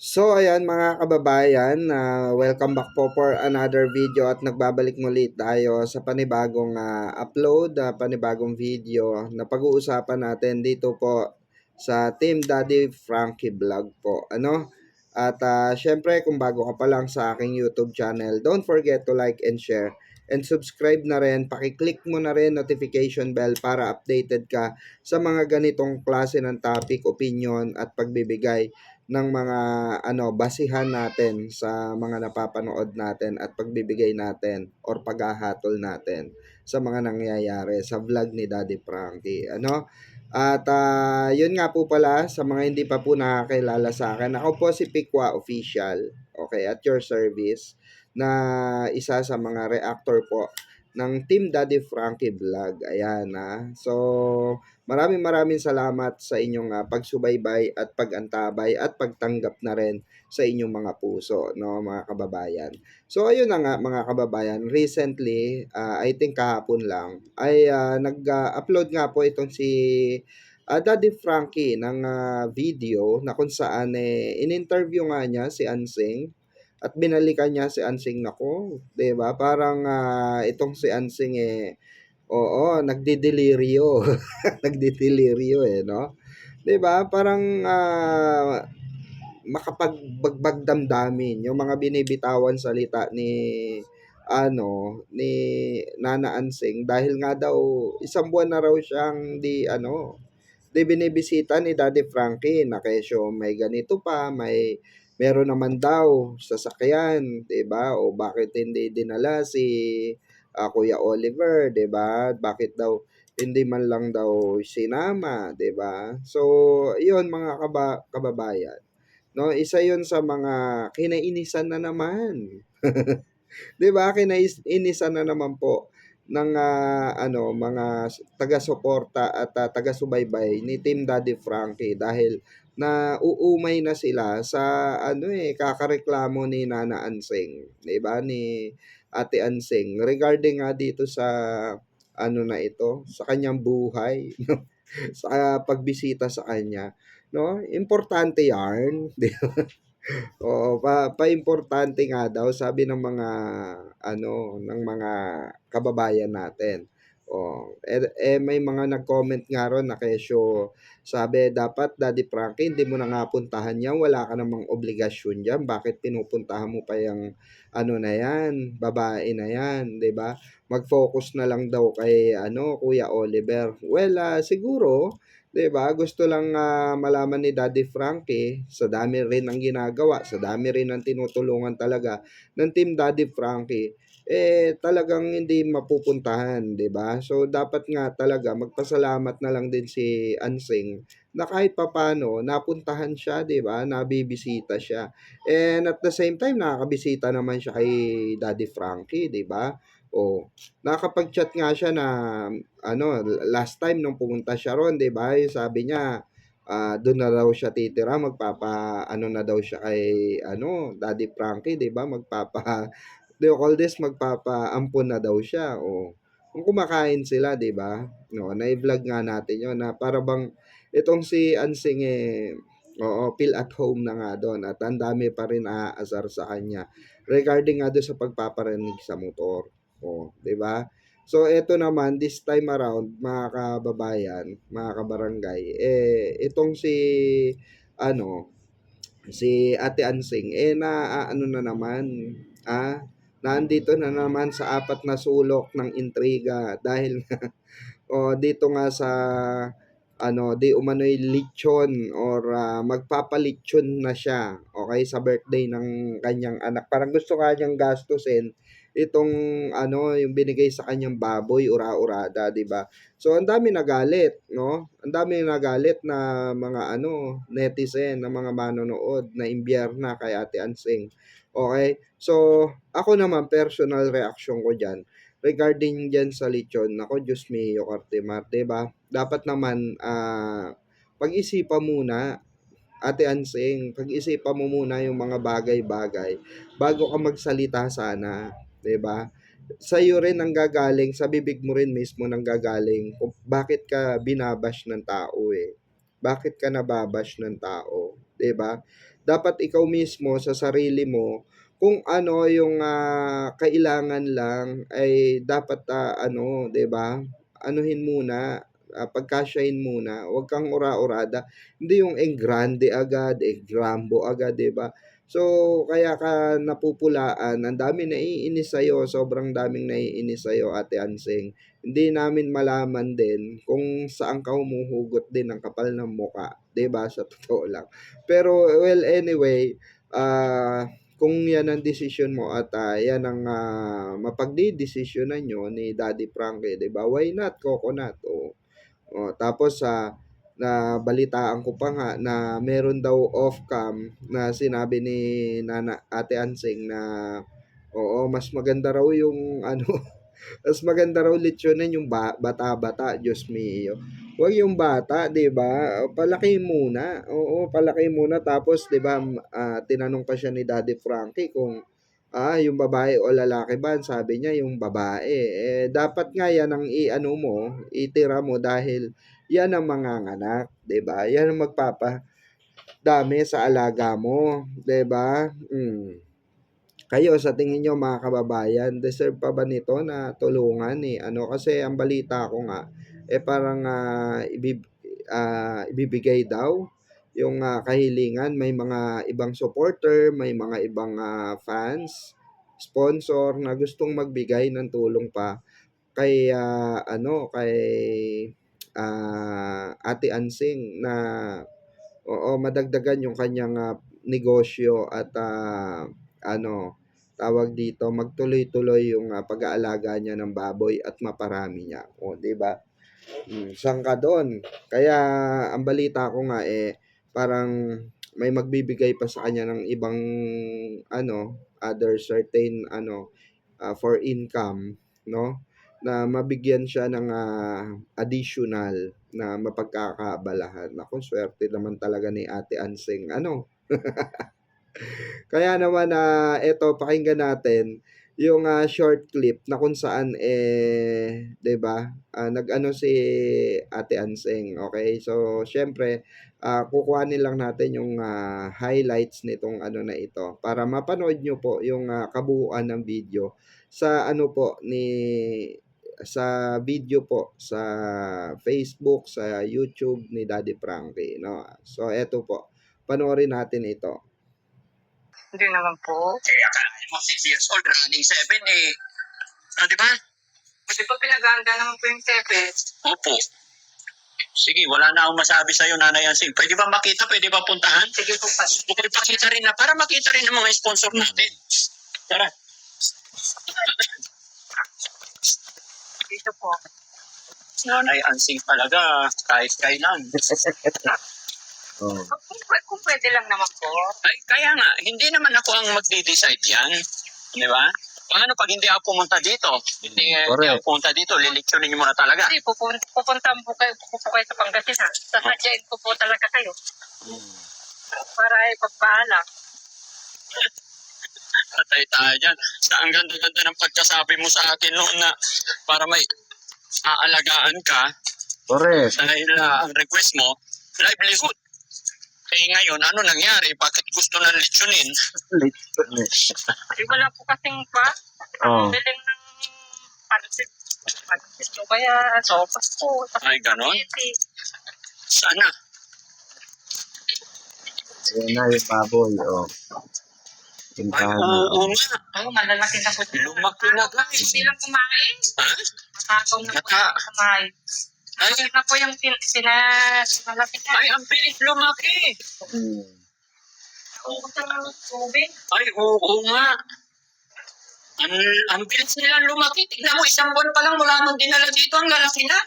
So ayan mga kababayan, welcome back po for another video at nagbabalik muli tayo sa panibagong upload, panibagong video na pag-uusapan natin dito po sa Team Daddy Frankie Vlog po. At syempre kung bago ka pa lang sa aking YouTube channel, don't forget to like and share and subscribe na rin. Paki-click mo na rin notification bell para updated ka sa mga ganitong klase ng topic, opinion at pagbibigay ng mga basihan natin sa mga napapanood natin at pagbibigay natin or paghahatol natin sa mga nangyayari sa vlog ni Daddy Frankie. At yun nga po pala sa mga hindi pa po nakakilala sa akin. Ako po si Pikwa Official. Okay, at your service na isa sa mga reactor po ng Team Daddy Frankie Vlog. Ayan. So maraming salamat sa inyong pagsubaybay at pagantabay at pagtanggap na rin sa inyong mga puso, no, mga kababayan. So ayun na nga mga kababayan, recently, I think kahapon lang ay nag-upload nga po itong si Daddy Frankie ng video na kung saan in-interview nga niya si Ansing at binalikan niya si Ansing. Nako, 'di ba? Parang itong si Ansing oo, nagdideliryo. Nagdideliryo no? 'Di ba? Parang makapagbagbag damdamin yung mga binibitawan salita ni Nana Ansing dahil nga daw isang buwan na raw siyang di binibisita ni Daddy Frankie na kesyo may ganito pa, meron naman daw sasakyan, 'di ba? O bakit hindi dinala si Kuya Oliver, 'di ba? Bakit daw hindi man lang daw sinama, 'di ba? So, 'yun mga kababayan. No, isa 'yun sa mga kinainisan na naman. 'Di ba? Kinainisan na naman po ng mga taga-suporta at taga-subaybay ni Team Daddy Frankie dahil nauumay na sila sa kakareklamo ni Nana Ansing, 'di ba? Ni Ate Ansing regarding nga dito sa na ito, sa kanyang buhay, sa pagbisita sa kanya, no? Importante 'yan, 'di Oo, paimportante nga daw sabi ng mga ng mga kababayan natin. May mga nag-comment nga ron na kesyo, sabi dapat Daddy Frankie hindi mo na nga puntahan yan, wala ka namang obligasyon diyan, bakit pinupuntahan mo pa yung na yan, babae na yan, 'di ba? Mag-focus na lang daw kay Kuya Oliver. Well, siguro 'di ba, gusto lang malaman ni Daddy Frankie sa dami rin ng ginagawa, sa dami rin ng tinutulungan talaga ng Team Daddy Frankie, talagang hindi mapupuntahan, 'di ba? So dapat nga talaga magpasalamat na lang din si Ansing na kahit papaano napuntahan siya, 'di ba? Nabibisita siya. And at the same time nakakabisita naman siya kay Daddy Frankie, 'di ba? Nakakapag-chat nga siya na last time nung pumunta siya ron, 'di ba? Yung sabi niya, doon na daw siya titira, magpapa-ano na daw siya kay Daddy Frankie, 'di ba? Do you call this, magpapaampon na daw siya. Kung kumakain sila, 'di ba? No, na-vlog nga natin 'yon na para bang itong si Ansing oo, feel at home na nga doon at ang dami pa rin aaasar sa kanya regarding nga doon sa pagpaparinig sa motor. 'Di ba? So eto naman this time around mga kababayan, mga kabarangay, itong ano, si Ate Ansing naaano na naman, nandito na naman sa apat na sulok ng intriga dahil dito nga sa di umano'y lechon or magpapalechon na siya, okay, sa birthday ng kanyang anak. Parang gusto nga niyang gastusin itong yung binigay sa kanyang baboy, ura-urada, 'di ba? So ang dami nagalit, 'no? Ang dami nagalit na mga netizen, na mga manonood na imbierna kay Ate Ansing. Okay? So ako naman personal reaction ko diyan regarding diyan sa lechon, naku Diyos mio, Cartimar, 'di ba? Dapat naman pag-isipan muna, Ate Ansing, pag-isipan mo muna yung mga bagay-bagay bago ka magsalita sana, 'di ba? Sa'yo rin nanggagaling, sa bibig mo rin mismo nanggagaling kung bakit ka binabash ng tao, Bakit ka nababash ng tao, 'di ba? Dapat ikaw mismo sa sarili mo kung ano yung, kailangan lang ay dapat, ano, 'di ba, anuhin muna, pagkasyahin muna, huwag kang ura-urada. Hindi yung engrande agad, engrambo agad, 'di ba? So, kaya ka napupulaan, ang daming naiinis sa'yo, sobrang daming naiinis sa'yo, Ate Anseng. Hindi namin malaman din kung saan ka humuhugot din ng kapal ng mukha, 'di ba, sa totoo lang. Pero, well, anyway, kung 'yan ang desisyon mo at, 'yan ang, mapagdedesisyonan niyo ni Daddy Frankie, 'di ba, why not coconut, oh. Oh, tapos, nabalitaan ko pa nga na meron daw off-cam na sinabi ni Ate Anseng na, oo, mas maganda raw yung ano, mas maganda raw lechyonin yung bata-bata, Diyos mio. Huwag yung bata, 'di ba? Palaki muna. Oo, palaki muna tapos 'di ba, tinanong pa siya ni Daddy Frankie kung, yung babae o lalaki ba, sabi niya yung babae. Eh, dapat nga yan ang i-ano mo, itira mo dahil yan ang manganganak, 'di ba? Yan ang magpapadami sa alaga mo, 'di ba? Kayo sa tingin niyo mga kababayan, deserve pa ba nito na tulungan ni ano, kasi ang balita ko nga, parang, ibibigay daw yung, kahilingan. May mga ibang supporter, may mga ibang, fans, sponsor na gustong magbigay ng tulong pa kay, ano, kay, Ate Ansing na, oo, madagdagan yung kanyang, negosyo at, ano, tawag dito, magtuloy-tuloy yung, pag-aalaga niya ng baboy at maparami niya, oh, 'di ba? Sang ka do'n. Kaya ang balita ko nga, parang may magbibigay pa sa kanya ng ibang ano, other certain ano, for income, 'no, na mabigyan siya ng, additional na mapagkakaabalahan. Naku, suwerte naman talaga ni Ate Anseng ano. Kaya naman, eto pakinggan natin yung, short clip na kung saan, 'di ba, nag-ano si Ate Anseng, okey? So, siyempre, kukuhanin lang natin yung, highlights nitong ano na ito para mapanood niyo po yung, kabuuan ng video sa ano po sa video po sa Facebook, sa YouTube ni Daddy Frankie, 'no? So, eto po, panoorin natin ito. Hindi naman po. Akalain mo 6 years old, running 7 eh. Di ba? Di ba pinag-aanda naman po yung 7? Opo. Sige, wala na akong masabi sa'yo, Nanay Ansing. Pwede ba makita? Pwede ba puntahan? Sige po, pa. Gusto ko ipakita rin na, para makita rin ng mga sponsor natin. Tara. Dito po. Nanay Ansing talaga, kahit kailan. Kung pwede lang naman po. Ay, kaya nga, hindi naman ako ang magde-decide yan. Di ba? Paano pag hindi ako pumunta dito? Hindi ako pumunta dito, lilitsyonin niyo muna talaga. Hindi, pupunta po kayo sa Pangasinan. Sasadyain ko po talaga kayo. Para ay pagpaalam. Patay tayo dyan. Ang ganda-ganda ng pagkasabi mo sa akin noon na para may aalagaan ka. Correct. Dahil ang request mo, livelihood. Eh ngayon, ano nangyari? Bakit gusto na litsunin? Wala po kasing pa. Biling ng pansit. Pansit ko kaya sopas po. Ay, ganon? Sana. Yan na yung baboy, oh. Ay, oo nga. Oo, malalaki na po. Lumaki na guys. Hindi lang kumain. Ha? Matakaw na po kumain. Ay, na po yung sinalaki na. Ay, ang bilis lumaki. Ay, oo nga. Ang bilis nila lumaki. Tignan mo, 1 buwan pa lang mula nung dinala dito, ang lalaki na.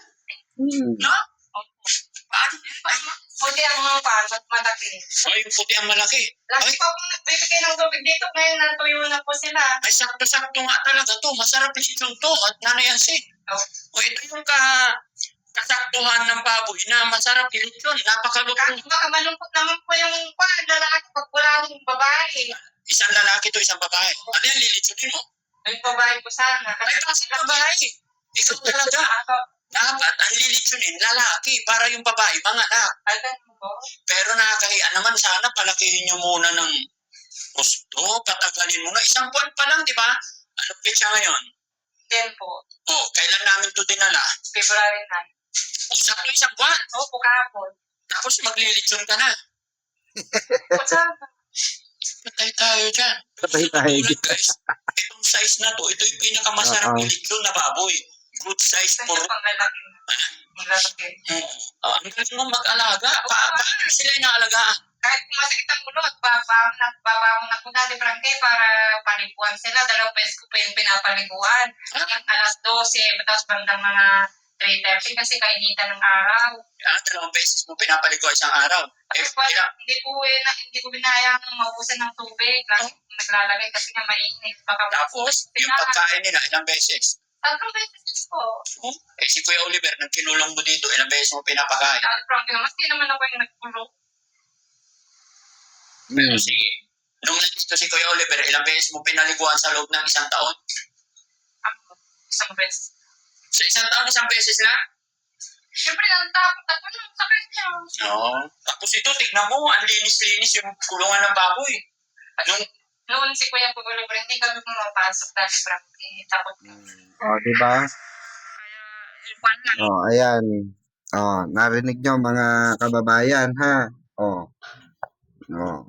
No? Puti ang malaki. Ay, puti ang malaki. Lagi pa akong nagbibigay ng tubig dito. Ngayon natuyo na po sila. Ay, sakto-sakto nga talaga to. Masarap yung to at Nanay Ansing. O, ito yung kasaktuhan ng baboy na masarap ilitsyon. Napakaluto. Baka malungkot naman po yung lalaki pag wala ng babae. Isang lalaki to, isang babae. Ano yan, lilitsunin mo? Yung babae po sana. Ay, kasi babae. Ikaw talaga. Dapat ang lilitsunin lalaki para yung babae manganak. Ay, ganun po. Pero nakakahiya naman, sana palakihin nyo muna ng gusto, patagalin mo na. Isang buwan pa lang, di ba? Anong petsa ngayon? 10 po. Oh, kailan namin to dinala? February 9. Oh, sakto isang buwan? Opo, kahapon. Tapos maglilitsun ka na. Patay tayo dyan. Patay tayo Tulad, dyan. guys, itong size na to, ito yung pinakamasarap Oo. ilitsun na baboy. Good size for... ang galing mo mag-alaga. Paano sila inaalagaan? Kahit masakit ang ulo at babawang na po natin Frankie para paliguan sila. 2 beses ko pa yung pinapaliguan. Ang alas 12, tapos bandang mga 3:30 kasi kainitan ng araw. 2 beses mo pinapaliguan isang araw? Hindi ko binayang maubusan ng tubig. Naglalagay kasi nga mainit. Tapos, yung pagkain nila, ilang beses? 3 beses po. Si Kuya Oliver, nang kinulong mo dito, ilang beses mo pinapakain? Frankie, mas di naman ako yung nagkulong. Pero sige, nung nandito si Kuya Oliver, ilang beses mo pinaliguan sa loob ng isang taon? Isang beses. Sa isang taon, isang beses na? Siyempre, natakot ako nung sakit niya. Oo. Tapos ito, tignan mo, ang linis-linis yung kulungan ng baboy. Noon si Kuya Oliver, hindi kami pumapasok dahil Frankie. Takot kami. Oh, di ba? Iwan lang. Oh, ayan. Oh, narinig nyo mga kababayan, ha? Oh. Oh.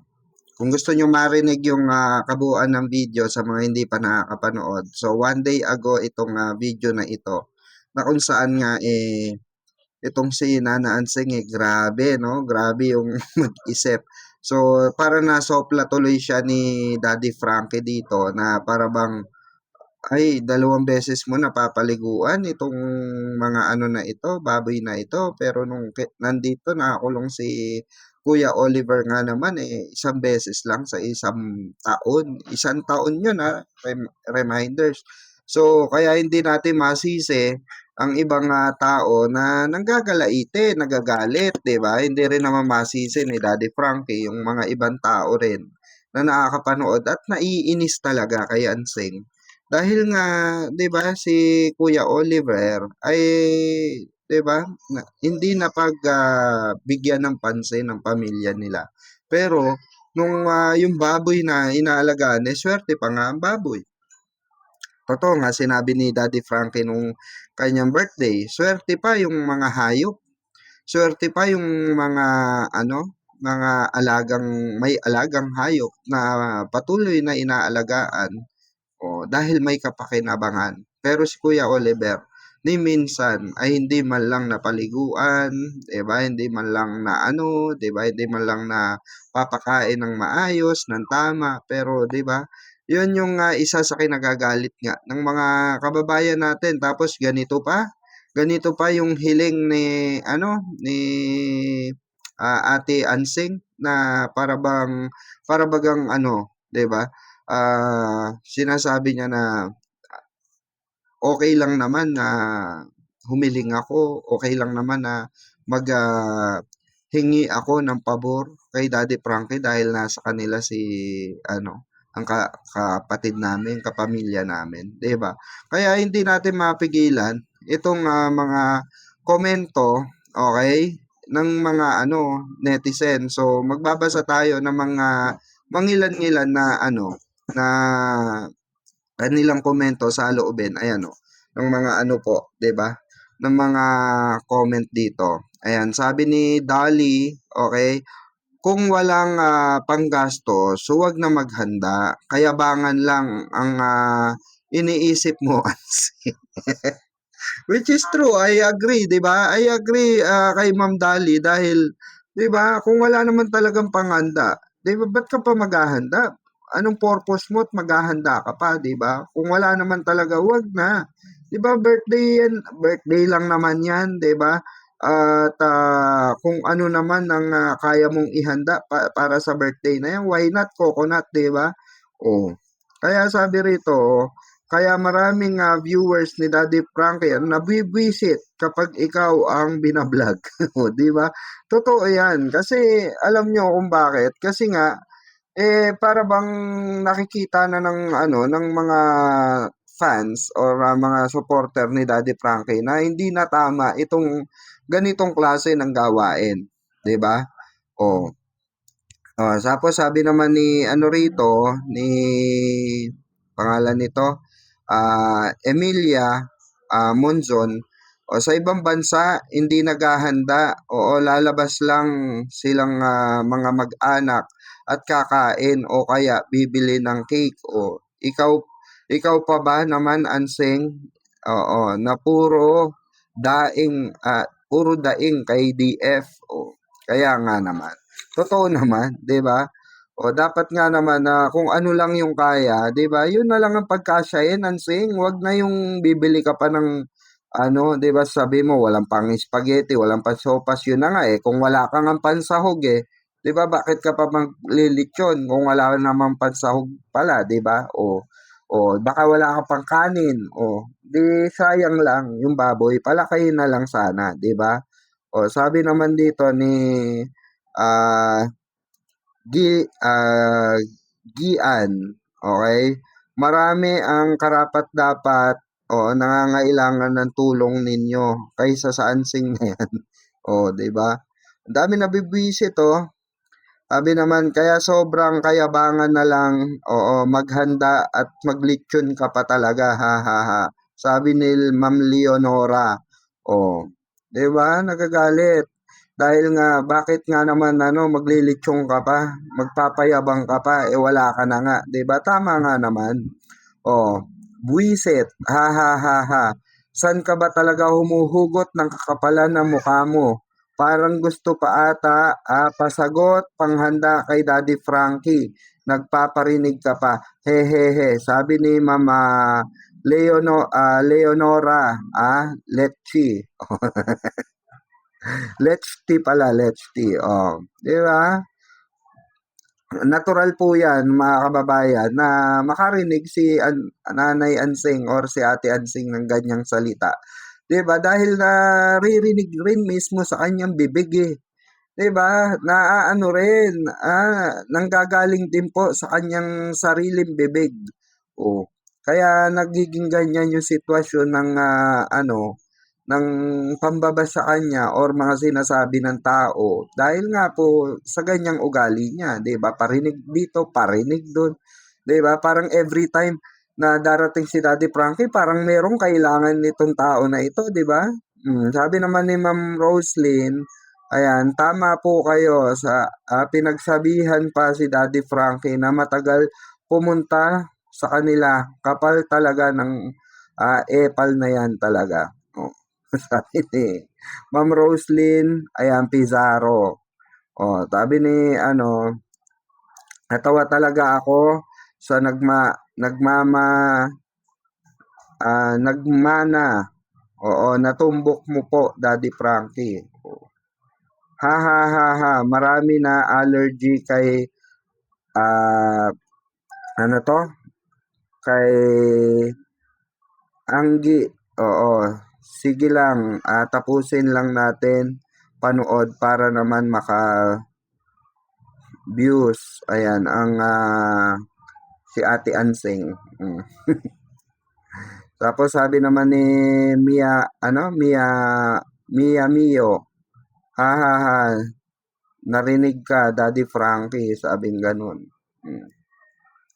Kung gusto nyo marinig yung kabuuan ng video sa mga hindi pa nakakapanood. So, 1 day ago itong video na ito na kung saan nga itong si Nana Ansing grabe, no? Grabe yung mag-isip. So, para nasopla tuloy siya ni Daddy Frankie dito na para bang ay 2 beses mo napapaliguan itong mga ano na ito, baboy na ito. Pero nung nandito nakakulong si Kuya Oliver nga naman 1 beses lang sa isang taon. Isang taon yun reminders. So, kaya hindi natin masisi ang ibang tao na nanggagalaite, nagagalit, 'di ba? Hindi rin naman masisi ni Daddy Frankie yung mga ibang tao rin na nakakapanood at naiinis talaga kay Ansing. Dahil nga 'di ba si Kuya Oliver ay 'di ba hindi bigyan ng pansin ng pamilya nila. Pero nung yung baboy na inaalagaan, swerte pa nga ang baboy. Totoo nga sinabi ni Daddy Frankie nung kanyang birthday, swerte pa yung mga hayop. Swerte pa yung mga mga may alagang hayop na patuloy na inaalagaan. Dahil may kapakinabangan. Pero si Kuya Oliver, ni minsan ay hindi man lang napaliguan, 'di ba? Hindi man lang na 'di ba? Hindi man lang na papakain ng maayos, ng tama, pero 'di ba? 'Yun yung isa sa kinagagalit nga ng mga kababayan natin. Tapos ganito pa yung hiling ni Ate Ansing na para bagang 'di ba? Sinasabi niya na okay lang naman na humiling ako, okay lang naman na hingi ako ng pabor kay Daddy Frankie dahil nasa kanila si ang kapatid namin, kapamilya namin, 'di ba? Kaya hindi natin mapigilan itong mga komento, okay, ng mga netizen. So magbabasa tayo ng mga mangilan-ngilan na na kanilang komento sa loobin. Ayan ng mga po, 'di ba? Ng mga comment dito. Ayan, sabi ni Dolly, okay, kung walang panggastos, huwag na maghanda. Kayabangan lang ang iniisip mo. Which is true, I agree, 'di ba? I agree kay Ma'am Dolly dahil 'di ba, kung wala naman talagang panghanda, 'di ba, ba't ka pa maghahanda? Anong purpose mo at maghahanda ka pa, 'di ba? Kung wala naman talaga, wag na. 'Di ba, birthday lang naman 'yan, 'di ba? At kung ano naman ang kaya mong ihanda para sa birthday na 'yan, why not coconut, 'di ba? Kaya sabi rito, kaya maraming viewers ni Daddy Frankie nabibwisit kapag ikaw ang binablog. Di ba? Totoo yan. Kasi alam nyo kung bakit. Kasi nga, para bang nakikita na ng mga fans or mga supporter ni Daddy Frankie na hindi na tama itong ganitong klase ng gawain, 'di ba? Oh. Tapos sabi naman ni ano rito, ni pangalan nito, Emilia Monzon, sa ibang bansa hindi naghahanda, oo, lalabas lang silang mga mag-anak at kakain o kaya bibili ng cake. O ikaw pa ba naman, Anseng? Oo, na puro daing kay DF. O kaya nga naman. Totoo naman, 'di ba? O dapat nga naman na kung ano lang yung kaya, 'di ba? Yun na lang ang pagkasyahin, Anseng. Wag na yung bibili ka pa ng ano, 'di ba? Sabi mo walang pang spaghetti, walang pang sopas, yun na nga eh. Kung wala kang ang pansahog eh, 'di ba? Bakit ka pa maglilitsyon kung wala namang pansahog pala, 'di ba? O baka wala ka pang kanin. O di sayang lang yung baboy, palakayin na lang sana, 'di ba? O sabi naman dito ni ah Gi Gian, okay. Marami ang karapat-dapat o nangangailangan ng tulong ninyo kaysa sa ansing na yan. O, 'di ba? Ang dami nabibwisit oh. Sabi naman, kaya sobrang kayabangan na lang, oo, maghanda at maglitsyon ka pa talaga, ha, ha, ha. Sabi ni Ma'am Leonora, oh, 'di ba? Nagagalit. Dahil nga, bakit nga naman maglilitsyon ka pa, magpapayabang ka pa, wala ka na nga, 'di ba? Tama nga naman. Oh, buwisit, ha ha ha ha. San ka ba talaga humuhugot ng kakapalan ng mukha mo? Parang gusto pa ata, pasagot, panghanda kay Daddy Frankie. Nagpaparinig ka pa. Hehehe. Sabi ni Mama Leonora, Letchi. Letchi pala, Letchi. Oh, di ba? Natural po yan, mga kababayan, na makarinig si Nanay Ansing or si Ate Ansing ng ganyang salita. 'Di ba? Dahil naririnig rin mismo sa kanyang bibig eh. 'Di ba? Naaano rin, nanggagaling din po sa kanyang sariling bibig. Oh. Kaya nagiging ganyan yung sitwasyon ng ng pambaba sa kanya or mga sinasabi ng tao dahil nga po sa ganyang ugali niya, 'di ba? Parinig dito, parinig doon, 'di ba? Parang every time na darating si Daddy Frankie, parang merong kailangan nitong tao na ito, 'di ba? Sabi naman ni Ma'am Roslyn, ayan, tama po kayo sa pinagsabihan pa si Daddy Frankie na matagal pumunta sa kanila. Kapal talaga ng epal na yan talaga. Oh. Sabi ni Ma'am Roslyn, ayan, Pizarro. Sabi ni natawa talaga ako sa nagmana. Oo, natumbok mo po, Daddy Frankie. Ha ha ha ha, marami na allergy kay ano to? Kay Anggi. Oo. Sige lang, tapusin lang natin panood para naman maka-views. Ayan, ang si Ate Ansing. Tapos sabi naman ni Mia Mio, ha ha ha, narinig ka, Daddy Frankie, sabing ganun.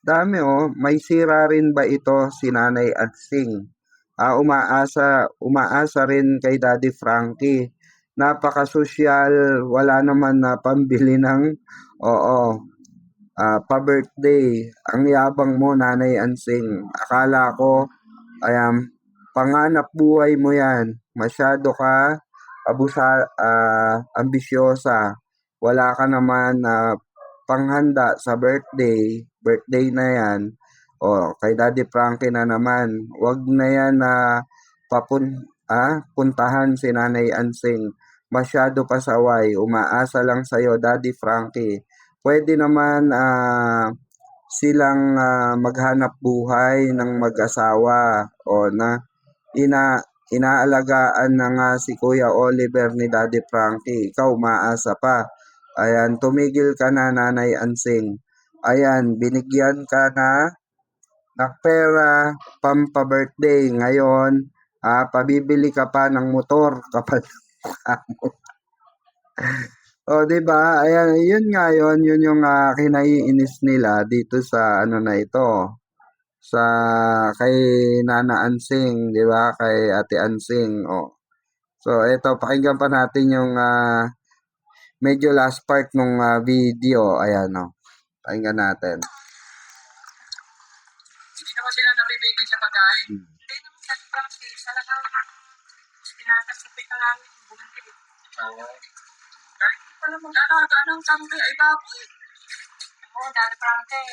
Dami may sira rin ba ito si Nanay Ansing? Umaasa rin kay Daddy Frankie. Napaka-sosyal, wala naman na pambili ng pa-birthday. Ang yabang mo, Nanay Ansing. Akala ko, panganap buhay mo yan. Masyado ka ambisyosa. Wala ka naman panghanda sa birthday na yan. Kay Daddy Frankie na naman. Wag na yan na puntahan si Nanay Ansing. Masyado pasaway. Umaasa lang sa'yo, Daddy Frankie. Pwede naman silang maghanap buhay ng mag-asawa o na inaalagaan na nga si Kuya Oliver ni Daddy Frankie. Ikaw umaasa pa. Ayan, tumigil ka na, Nanay Ansing. Ayan, binigyan ka na Pera, pampa-birthday. Ngayon, pabibili ka pa ng motor kapag o, 'di ba? Ayan, yun nga yun yung kinaiinis nila dito sa ano na ito, sa kay Nana Ansing, 'di ba? Kay Ate Ansing. Oh. So, ito pakinggan pa natin yung medyo last part nung video. Ayan, oh. Pakinggan natin. Hindi naman sila nabibigay sa pagkain. Hindi naman sa practice. Talagang tinatasipit na namin yung bumili. Oo. Dahil hindi pala mag-alaga ng kambing ay baboy. Oo, Daddy Frankie.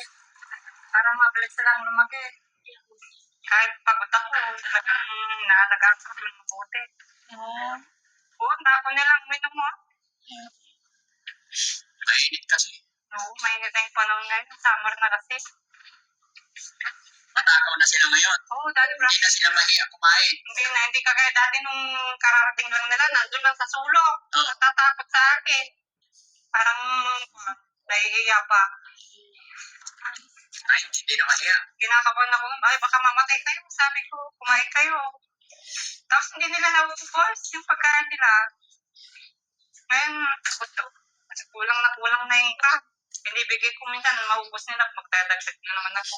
Para mabilis silang lumaki. Kahit pagod ako, talagang naalagaan ko ng mabuti. Oo. Oo, napo nilang minom mo. Mainit kasi. Oo, mainit na yung panahon ngayon. Summer na kasi. Matagaw na sila ngayon. Oo, Daddy Frankie. Hindi na sila mahiya kumain. Hindi kagaya dati nung kararating lang nila, nandun lang sa sulok. Natatakot sa akin. Parang nahihiya pa. Ay, hindi na mahiya. Kinakabahan ako, ay baka mamatay kayo. Sabi ko, kumain kayo. Tapos hindi nila naubos yung pagkain nila. Ngayon, kulang na yung crab. Binibigay ko minsan, maubos nila, magdadagdag na naman ako.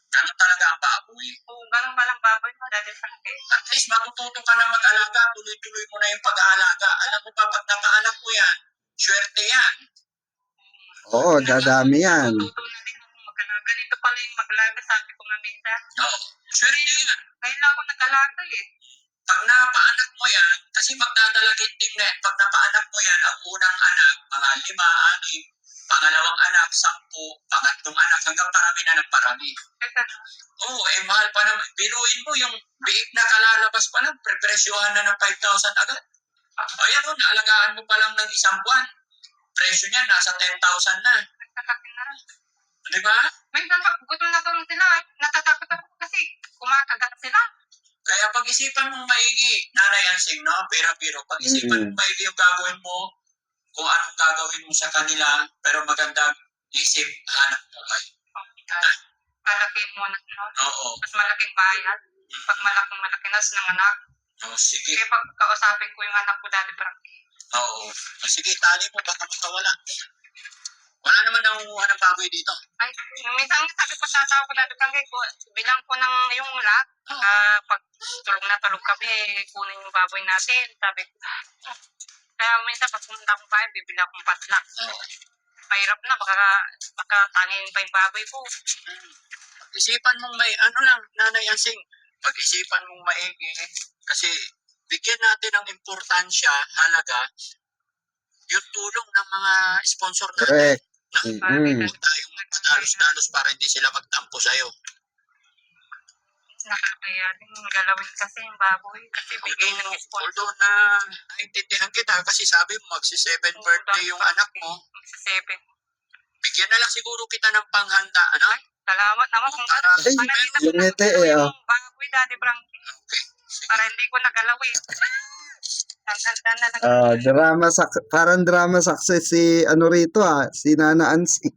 Ganun talaga ang baboy. Oo, ganun palang baboy mo, Daddy Frankie. At least matututo ka na mag-alaga, tuloy-tuloy mo na yung pag-aalaga. Alam mo ba, pag napaanak mo yan, swerte yan. Oo, dadami yan. Matututo na din ako mag-alaga. Ganito pala yung mag-alaga, sabi ko nga minsan. Oo, swerte yan. Ngayon lang ako nag-alaga eh. Pag napaanak mo yan, kasi magdadalagin din na yan, pag napaanak mo yan, ang unang anak, mga 5, 6, pangalawang anak, 10, pangatlong anak, hanggang parami na ng parami. Oo, mahal pa naman. Biruin mo yung biik na kalalabas pa lang, prepresyohan na ng 5,000 agad. Ayan o, naalagaan mo pa lang ng isang buwan. Presyo niya, nasa 10,000 na. Di ba? Minsan pag gutom na gutom sila, natatakot ako kasi kumakagat sila. Kaya pag-isipan mong maigi, Nanay Ansing, no? Pero pag-isipan mong maigi yung gagawin mo, kung anong gagawin mo sa kanila, pero magandang isip, hanap buhay. Malaking mo na, no? Oo. Mas malaking bayad. Pag malaki na ng anak. Oh, sige. Kaya pag kausapin ko yung anak ko, Daddy Frankie. Oo. Sige, tali mo, baka makawala. Wala naman nangunguha ng baboy dito. Ay, minsan sabi ko sa asawa ko, Daddy Frankie, bilang ko ng yung lahat. Pag tulog na tulog kami, kunin yung baboy natin. Sabi ko, kaya minsan pag pumunta akong bahay, bibili akong patlak. Mahirap na, baka tangin pa yung baboy ko. Pag-isipan mong may, lang, Nanay Ansing, pag-isipan mong maigi, kasi bigyan natin ng importansya, halaga, yung tulong ng mga sponsor natin. Correct. No? Huwag tayong padalos-dalos para hindi sila magtampo sa'yo. Nakakaya din galawin kasi yung baboy kasi bigay ng sponsor. Although na naintindihan kita kasi sabi mo magsi-7 birthday yung anak mo. Magsi-7. Bigyan na lang siguro kita ng panghanda, ano? Salamat naman kung para yung ngiti yung baboy, Daddy Frankie. Okay. Para hindi ko nagalawin. Parang drama success si ano rito si Nana Ansing.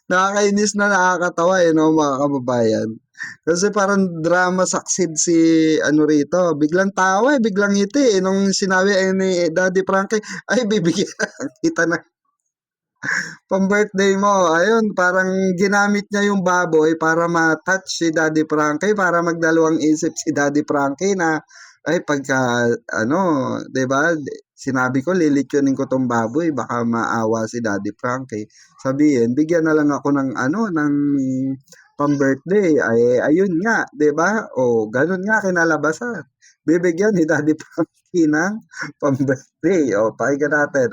Nakakainis na nakakatawa no mga kababayan. Kasi parang drama succeed si ano rito. Biglang tawa biglang ngiti nung sinabi ni Daddy Frankie, ay bibigyan kita na pang-birthday mo. Ayun, parang ginamit niya yung baboy para ma-touch si Daddy Frankie, para magdalawang isip si Daddy Frankie na, ay pagka, 'di ba? Sinabi ko, lilitsunin ko tong baboy, baka maawa si Daddy Frankie. Sabihin, bigyan na lang ako ng, ng pang-birthday. Ay, ayun nga, 'di ba? O, ganun nga kinalabasan. Bibigyan ni Daddy Frankie ng pang-birthday. O, pakinggan natin.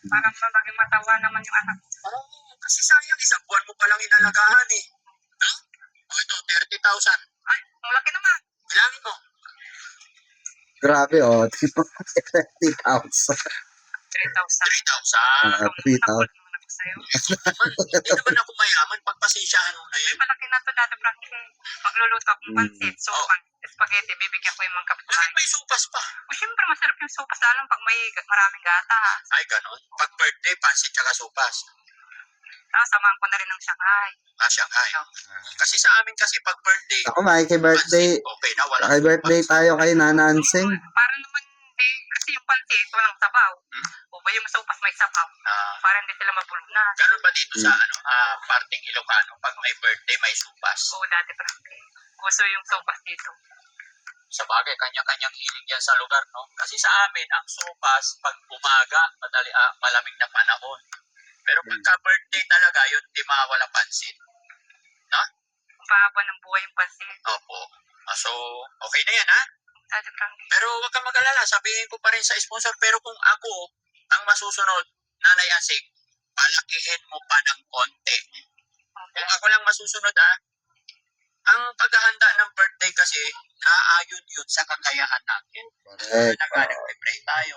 Parang maging matawa naman yung anak ko. Oo, kasi sayang, isang buwan mo palang inalagaan eh. Ha? O ito, 30,000. Ay, malaki naman. Bilangin mo. Grabe, 30,000. 3,000. 3,000. 3,000. Hindi naman ako mayaman, pagpasensyahan mo na yan. Malaki na to, Daddy Frankie. Magluluto akong pansit, sopa, spaghetti, bibigyan ko yung mga kapitbahay. Bakit may sopas pa? O, syempre, masarap yung sopas lalong pag may maraming gata. Ay, ganon. Pag birthday, pansit tsaka sopas. Tapos samahan ko na rin ng Shanghai. Shanghai. Kasi sa amin kasi pag birthday, Ako, birthday. okay na, wala. Birthday tayo kay Nana Ansing. Para naman, kasi yung pansit, walang sabaw. O ba yung sopas may sabaw. Para hindi sila mabulunan. Ganun ba dito sa parting Ilocano, pag may birthday, may supas? Oo, dati Frankie. Gusto yung sopas dito. Sa bagay, kanya-kanyang hilig yan sa lugar, no? Kasi sa amin, ang sopas, pag umaga, malamig na panahon. Pero pagka birthday talaga, yun, di mawala pansit. Pahaba ng buhay yung pansit. Opo. So, okay na yan, ha? Dati Frankie. Pero huwag kang mag-alala, sabihin ko pa rin sa sponsor, pero kung ako ang masusunod, Nanay Asik, palakihin mo pa ng konti. Kung ako lang masusunod, ang paghahanda ng birthday kasi, naaayon yun sa kakayahan natin. Correct. Nag-pray tayo.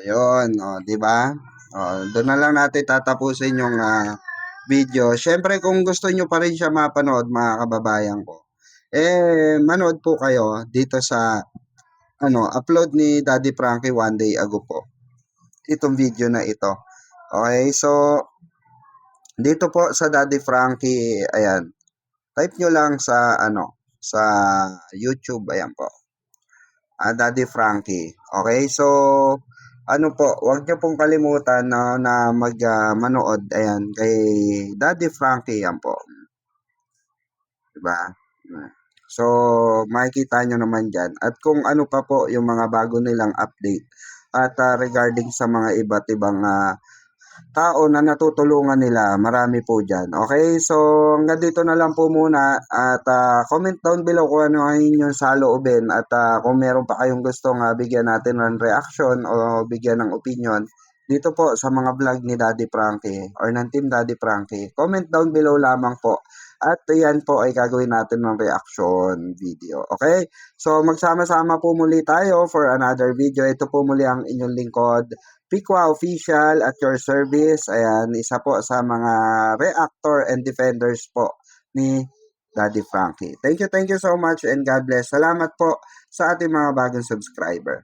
Yun, di ba? Doon na lang natin tatapusin yung video. Syempre, kung gusto nyo pa rin siya mapanood, mga kababayan ko, manood po kayo dito sa upload ni Daddy Frankie one day ago po. Itong video na ito. Okay, so dito po sa Daddy Frankie, ayan. Type nyo lang sa sa YouTube, ayan po. Daddy Frankie. Okay, so wag nyo pong kalimutan na manood ayan kay Daddy Frankie, yan po. Diba? So, makikita nyo naman dyan. At kung ano pa po yung mga bago nilang update at regarding sa mga iba't ibang tao na natutulungan nila, marami po dyan. Okay, so hanggang dito na lang po muna at comment down below kung ano ang inyong saloobin at kung meron pa kayong gustong bigyan natin ng reaction o bigyan ng opinion dito po sa mga vlog ni Daddy Frankie or ng Team Daddy Frankie. Comment down below lamang po. At yan po ay gagawin natin ng reaction video. Okay? So magsama-sama po muli tayo for another video. Ito po muli ang inyong lingkod, Pikwa Official at your service. Ayan, isa po sa mga reactor and defenders po ni Daddy Frankie. Thank you so much and God bless. Salamat po sa ating mga bagong subscriber.